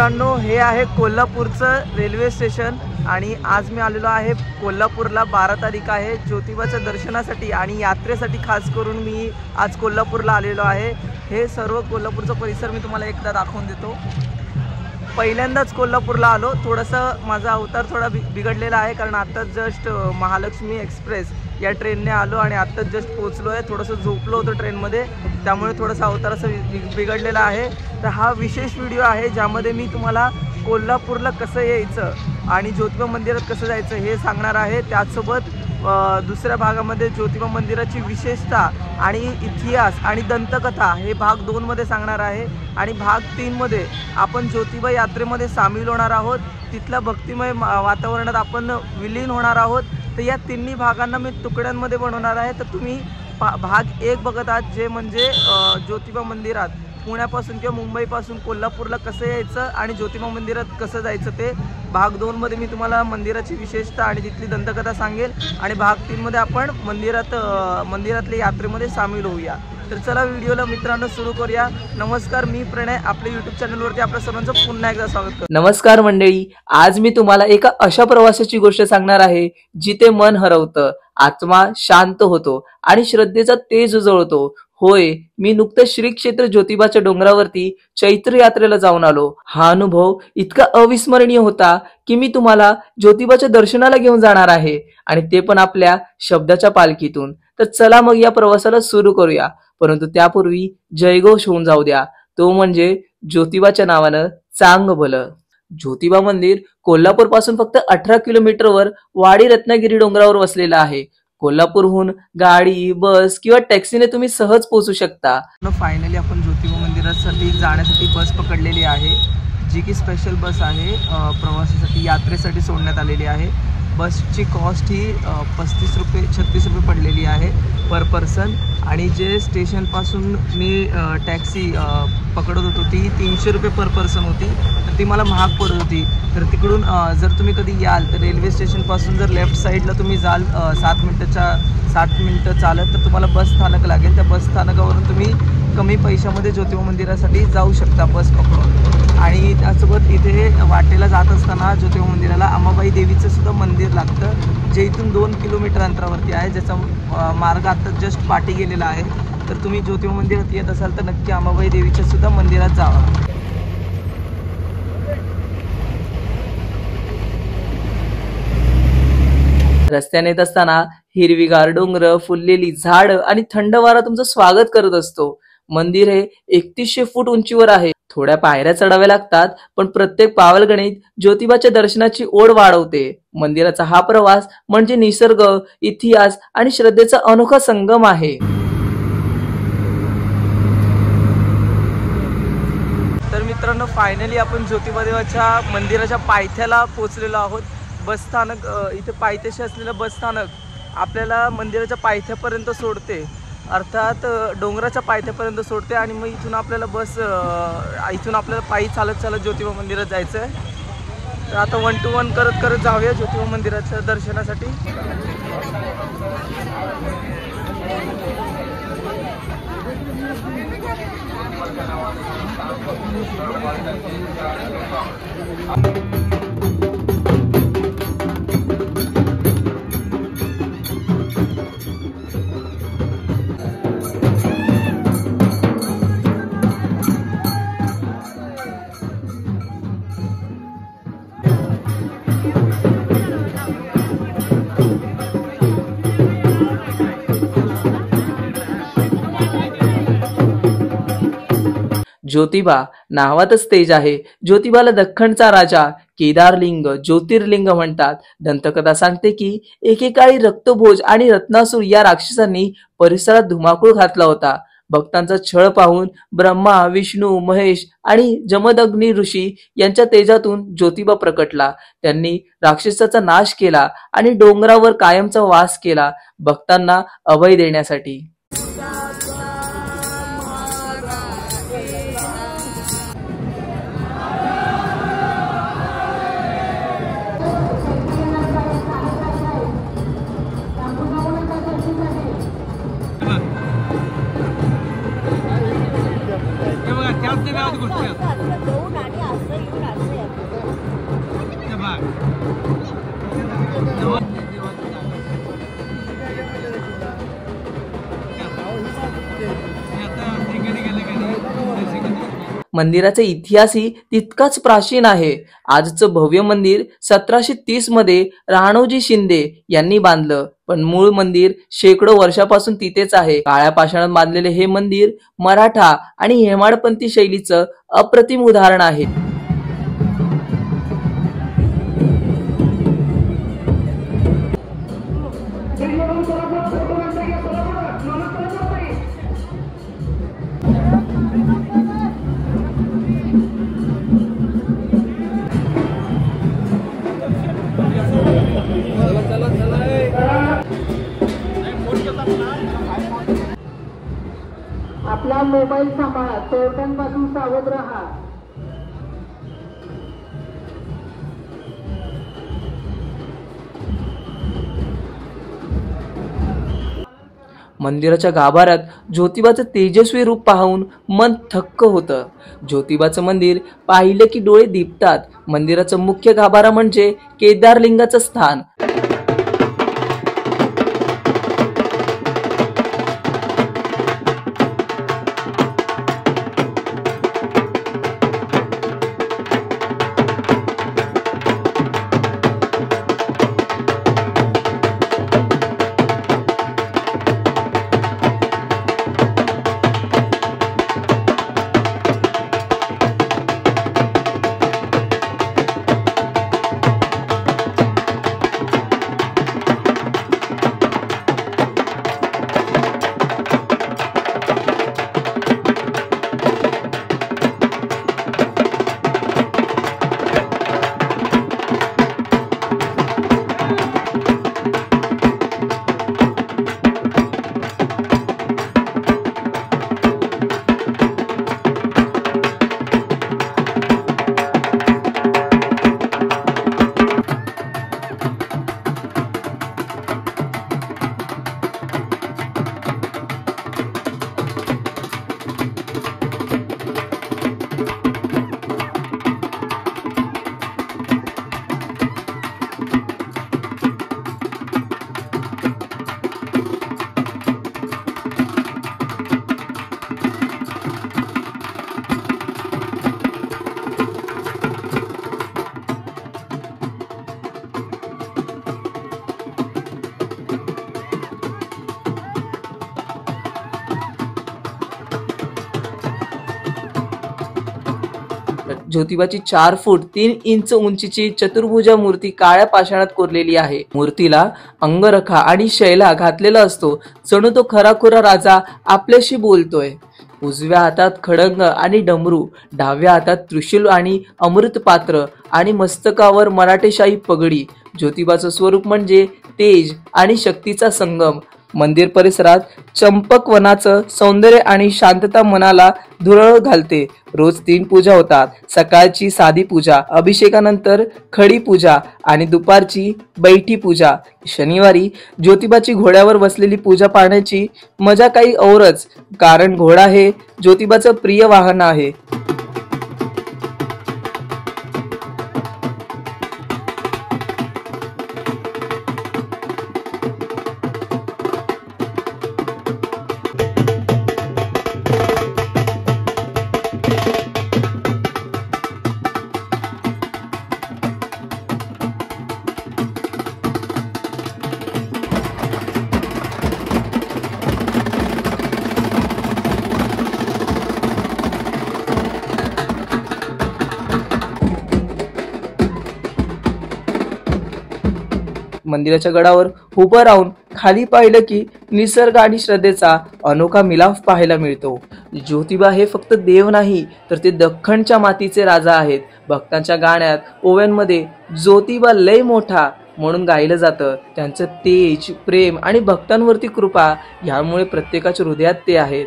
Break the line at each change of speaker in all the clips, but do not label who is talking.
मित्रांनो, हे आहे कोल्हापूरचं रेल्वे स्टेशन आणि आज मी आलेलो आहे कोल्हापूरला। 12 तारीख आहे ज्योतिबाच्या दर्शनासाठी आणि यात्रेसाठी खास करून मी आज कोल्हापूरला आलेलो आहे। हे सर्व कोल्हापूरचा परिसर मी तुम्हाला एकदा दाखवून देतो। पहिल्यांदाच कोल्हापूरला आलो, थोडंसं माझा अवतार थोडा बिघडलेला आहे कारण आत्ताच जस्ट महालक्ष्मी एक्सप्रेस या ट्रेनने आलो आणि आत्ताच जस्ट पोहोचलो आहे। थोडंसं झोपलो होतो ट्रेनमध्ये, त्यामुळे थोडंसं अवतार असं बिघडलेला आहे। तर हा विशेष व्हिडिओ आहे ज्यामध्ये मी तुम्हाला कोल्हापूरला कसं यायचं आणि ज्योतिबा मंदिरात कसं जायचं हे सांगणार आहे। त्याचसोबत दुसऱ्या भागामध्ये ज्योतिबा मंदिराची विशेषता आणि इतिहास आणि दंतकथा हे भाग 2 मध्ये सांगणार आहे आणि भाग 3 मध्ये आपण ज्योतिबा यात्रेमध्ये सामील होणार आहोत। तिथल्या भक्तिमय वातावरणात आपण विलीन होणार आहोत। तर या तिन्ही भागांना मी तुकड्यांमध्ये बनवणार आहे। तर तुम्ही भाग 1 बघत आहात जे म्हणजे ज्योतिबा मंदिरात पुण्यापासून किंवा मुंबईपासून कोल्हापूरला कसं यायचं आणि ज्योतिबा मंदिरात कसं जायचं ते। भाग 2 मध्ये मी तुम्हाला मंदिराची विशेषता आणि तिथली दंतकथा सांगेल आणि भाग 3 मध्ये आपण मंदिरातल्या यात्रेमध्ये सामील होऊया। तर चला व्हिडिओला मित्रांनो सुरू करूया। नमस्कार, मी प्रणय, आपल्या YouTube चॅनलवरती आपल्या सर्वांचं पुन्हा एकदा स्वागत करतो।
नमस्कार मंडळी, आज मी तुम्हाला एका अशा प्रवासाची गोष्ट सांगणार आहे जिथे मन हरवतं, आत्मा शांत होतो आणि श्रद्धेचा तेज उजळतो। होय, मी नुकतंच श्री क्षेत्र ज्योतिबाच्या डोंगरावरती चैत्र यात्रेला जाऊन आलो। हा अनुभव इतका अविस्मरणीय होता की मी तुम्हाला ज्योतिबाच्या दर्शनाला घेऊन जाणार आहे आणि ते पण आपल्या शब्दाच्या पालखीतून। तर चला मग या प्रवासाला सुरू करूया, परंतु त्यापूर्वी जयघोष होऊन जाऊ द्या, तो म्हणजे ज्योतिबाच्या नावानं चांग भलं। ज्योतिबा मंदिर कोल्हापूर पासून फक्त 18 किलोमीटरवर वाडी रत्नागिरी डोंगरावर वसलेलं आहे। कोल्हापूरहून गाडी, बस किंवा टॅक्सीने तुम्ही सहज पोहोचू शकता।
फायनली आपण ज्योतिबा मंदिरासाठी जाण्यासाठी बस पकडलेली आहे, जी की स्पेशल बस आहे, प्रवासासाठी यात्रेसाठी सोडण्यात आलेली आहे। बसची कॉस्ट ही 35 रुपये 36 रुपये पडलेली आहे पर पर्सन आणि जे स्टेशनपासून मी टॅक्सी पकडत होतो ती 300 रुपये पर पर्सन होती, तर ती मला महाग पडत होती। तर तिकडून जर तुम्ही कधी याल तर रेल्वे स्टेशनपासून जर लेफ्ट साईडला तुम्ही जाल 60 मिनटं चालत तर तुम्हाला बस स्थानक लागेल। त्या बस स्थानकावरून तुम्ही कमी पैशामध्ये ज्योतिबा मंदिरासाठी जाऊ शकता बस पकडून। आणि त्यासोबत इथे वाटेला जात असताना ज्योतिबा मंदिराला अंबाबाई देवीचं सुद्धा मंदिर लागतं, जे इथून 2 किलोमीटर अंतरावरती आहे, ज्याचा मार्ग आता जस्ट पाठी गेलेला आहे। तर तुम्ही ज्योतिबा मंदिरात येत असाल तर नक्की अंबाबाई देवीच्या सुद्धा मंदिरात जावा।
रस्त्याने येत असताना हिरवीगार डोंगर, फुललेली झाडं आणि थंड वारा तुमचं स्वागत करत असतो। मंदिर हे 3100 फूट उंचीवर आहे। थोड्या पायऱ्या चढाव्या लागतात, पण प्रत्येक पावलगणित ज्योतिबाच्या दर्शनाची ओढ वाढवते। मंदिराचा हा प्रवास म्हणजे निसर्ग, इतिहास आणि श्रद्धेचा अनोखा संगम आहे।
तर मित्रांनो, फायनली आपण ज्योतिबा देवाच्या मंदिराच्या पायथ्याला पोहोचलेलो आहोत। बसस्थानक इथे पायथ्याशी असलेलं बसस्थानक आपल्याला मंदिराच्या पायथ्यापर्यंत सोडते, अर्थात डोंगराच्या पायथ्यापर्यंत सोडते आणि मग इथून आपल्याला पायी चालत ज्योतिबा मंदिरात जायचं आहे। तर आता 1 to 1 करत जाऊया ज्योतिबा मंदिराच्या दर्शनासाठी।
ज्योतिबा नावातच तेज आहे। ज्योतिबाला दख्खनचा राजा, केदारलिंग, ज्योतिर्लिंग म्हणतात। दंतकथा सांगते की एकेकाळी रक्तभोज आणि रत्नासूर या राक्षसांनी परिसरात धुमाकूळ घातला होता। भक्तांचा छळ पाहून ब्रह्मा, विष्णू, महेश आणि जमदग्नी ऋषी यांच्या तेजातून ज्योतिबा प्रकटला। त्यांनी राक्षसाचा नाश केला आणि डोंगरावर कायमचा वास केला, भक्तांना अभय देण्यासाठी।
त्याच गोष्टी
मंदिराचा इतिहासही तितकाच प्राचीन आहे. आजचं भव्य मंदिर 1730 मध्ये राणोजी शिंदे यांनी बांधलं, पण मूळ मंदिर शेकडो वर्षापासून तिथेच आहे. काळ्या पाषाणात बांधलेले हे मंदिर मराठा आणि हेमाडपंथी शैलीचं अप्रतिम उदाहरण आहे.
आपला मोबाईल सांभाळा, चोरट्यांपासून सावध राहा.
मंदिराच्या गाभाऱ्यात ज्योतिबाचं तेजस्वी रूप पाहून मन थक्क होतं. ज्योतिबाचं मंदिर पाहिलं की डोळे दिपतात. मंदिराचं मुख्य गाभारा म्हणजे केदारलिंगाचं स्थान. ज्योतिबाची 4 फूट 3 इंच उंचीची चतुर्भुजा मूर्ती काळ्या पाषाणात कोरलेली आहे. मूर्तीला अंगरखा आणि शैला घातलेला असतो. जणू तो खराखुरा राजा आपल्याशी बोलतोय. उजव्या हातात खडंग आणि डमरू, डाव्या हातात त्रिशूल आणि अमृत पात्र आणि मस्तकावर मराठेशाही पगडी. ज्योतिबाचं स्वरूप म्हणजे तेज आणि शक्तीचा संगम. मंदिर परिसरात चंपक वनाचं सौंदर्य आणि शांतता मनाला धुरळ घालते. रोज 3 पूजा होतात. सकाळची साधी पूजा, अभिषेकानंतर खडी पूजा आणि दुपारची बैठी पूजा. शनिवारी ज्योतिबाची घोड्यावर बसलेली पूजा पाहण्याची मजा काही औरच, कारण घोडा हे ज्योतिबाचं प्रिय वाहन आहे. मंदिराच्या गडावर उभं राहून खाली पाहिलं की निसर्ग आणि श्रद्धेचा अनोखा मिलाफ पाहायला मिळतो. ज्योतिबा हे फक्त देव नाही, तर ते दख्खनच्या मातीचे राजा आहेत. भक्तांच्या गाण्यात ओव्यांमध्ये ज्योतिबा लय मोठा म्हणून गायलं जातं. त्यांचं तेज, प्रेम आणि भक्तांवरती कृपा यामुळे प्रत्येकाच्या हृदयात ते आहेत.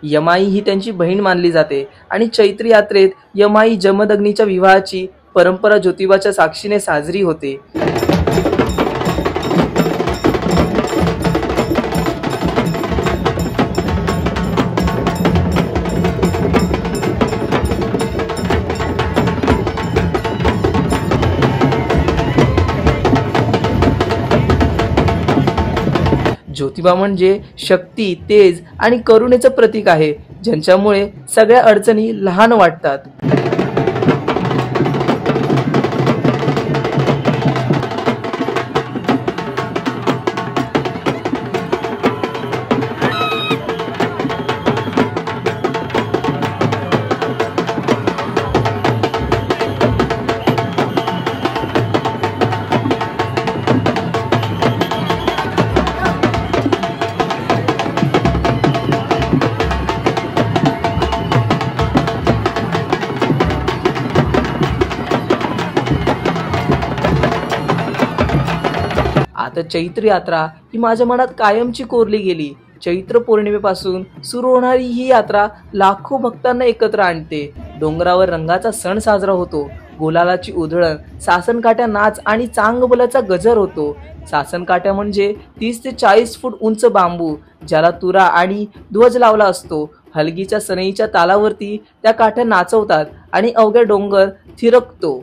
यमाई ही त्यांची बहीण मानली जाते आणि चैत्र यात्रेत यमाई जमदग्नीच्या विवाहाची परंपरा ज्योतिबाच्या साक्षीने साजरी होते. ज्योतिबा म्हणजे शक्ती, तेज आणि करुणेचं प्रतीक आहे, ज्यांच्यामुळे सगळ्या अडचणी लहान वाटतात. आता चैत्र यात्रा ही माझ्या मनात कायमची कोरली गेली. चैत्र पौर्णिमेपासून सुरू होणारी ही यात्रा लाखो भक्तांना एकत्र आणते. डोंगरावर रंगाचा सण साजरा होतो. गुलालाची उधळण, सासनकाठ्या नाच आणि चांगबलाचा गजर होतो. सासनकाठ्या म्हणजे 30 ते 40 फूट उंच बांबू, ज्याला तुरा आणि ध्वज लावला असतो. हलगीच्या सनईच्या तालावरती त्या काठ्या नाचवतात आणि अवघ्या डोंगर थिरकतो.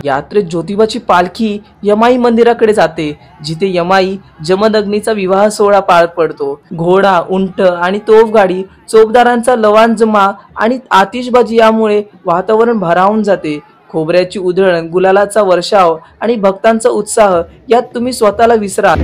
यात्रेत ज्योतिबाची पालखी यमाई मंदिराकडे जाते, जिथे यमाई जमदग्नीचा विवाह सोहळा पार पडतो. घोडा, उंट आणि तोफगाडी, चोपदारांचा लवांजमा आणि आतिषबाजी यामुळे वातावरण भारावून जाते. खोबऱ्याची उधळण, गुलालाचा वर्षाव आणि भक्तांचा उत्साह यात तुम्ही स्वतःला विसरा.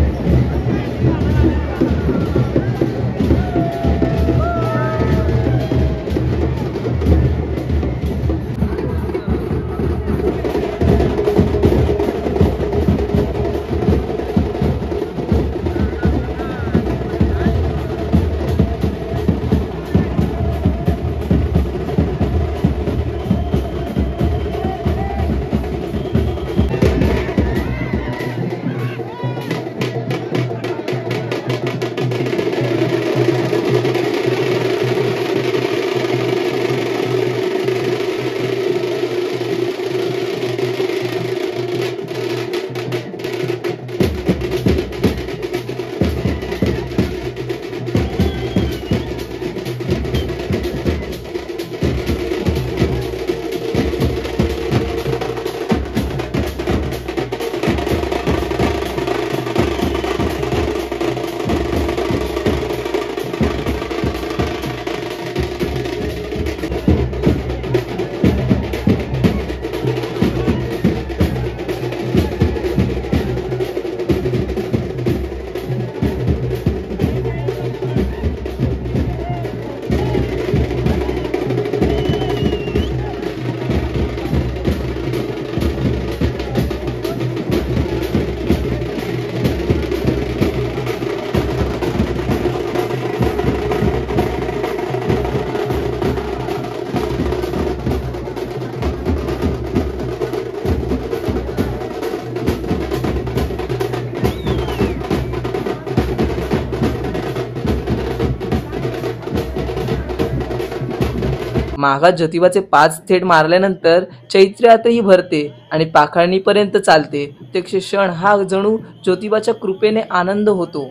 माघात ज्योतिबाचे 5 थेट मारल्यानंतर चैत्र यात्रा भरते आणि पाखरणीपर्यंत चालते. ते क्षण हा जणू ज्योतिबाच्या कृपेने आनंद होतो.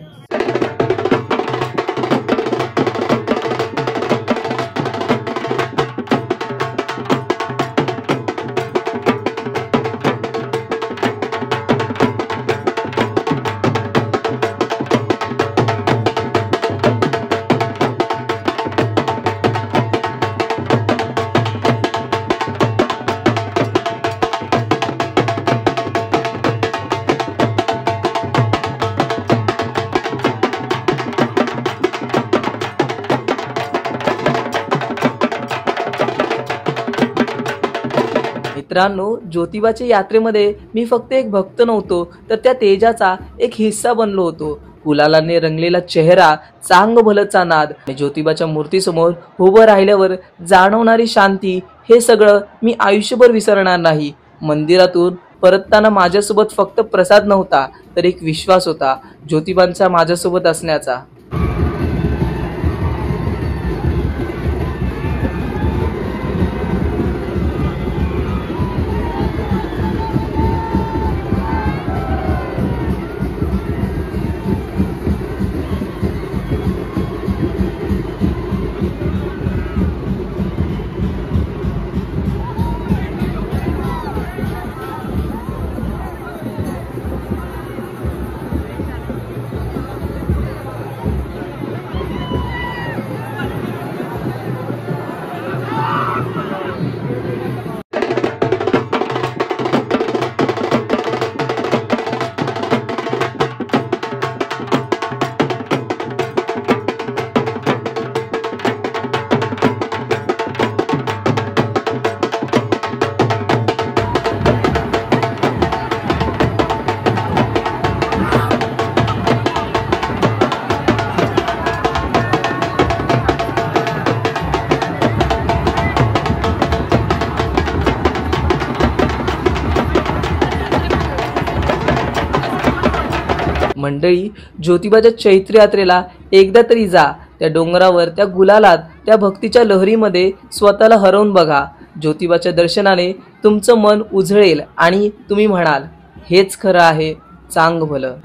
मित्रांनो, ज्योतिबाच्या यात्रेमध्ये मी फक्त एक भक्त नव्हतो, तर त्या तेजाचा एक हिस्सा बनलो होतो. गुलालाने रंगलेला चेहरा, चांग भलचा नाद आणि ज्योतिबाच्या मूर्तीसमोर उभं राहिल्यावर जाणवणारी शांती, हे सगळं मी आयुष्यभर विसरणार नाही. मंदिरातून परतताना माझ्यासोबत फक्त प्रसाद नव्हता, तर एक विश्वास होता ज्योतिबांचा माझ्यासोबत असण्याचा. मंडळी, ज्योतिबाच्या चैत्र यात्रेला एकदा तरी जा. त्या डोंगरावर, त्या गुलालात, त्या भक्तीच्या लहरीमध्ये स्वतःला हरवून बघा. ज्योतिबाच्या दर्शनाने तुमचं मन उजळेल आणि तुम्ही म्हणाल, हेच खरं आहे चांग भलं.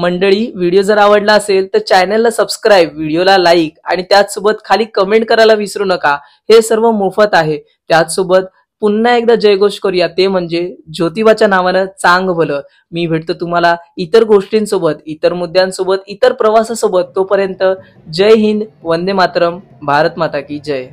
मंडळी, व्हिडिओ जर आवडला असेल तर चॅनलला सबस्क्राईब, व्हिडिओला लाईक आणि त्याचसोबत खाली कमेंट करायला विसरू नका. हे सर्व मोफत आहे. त्याचसोबत पुन्हा एकदा जयघोष करूया, ते म्हणजे ज्योतिबाच्या नावानं चांग भलं. मी भेटतो तुम्हाला इतर गोष्टींसोबत, इतर मुद्द्यांसोबत, इतर प्रवासासोबत. तोपर्यंत जय हिंद, वंदे मातरम, भारत माता की जय.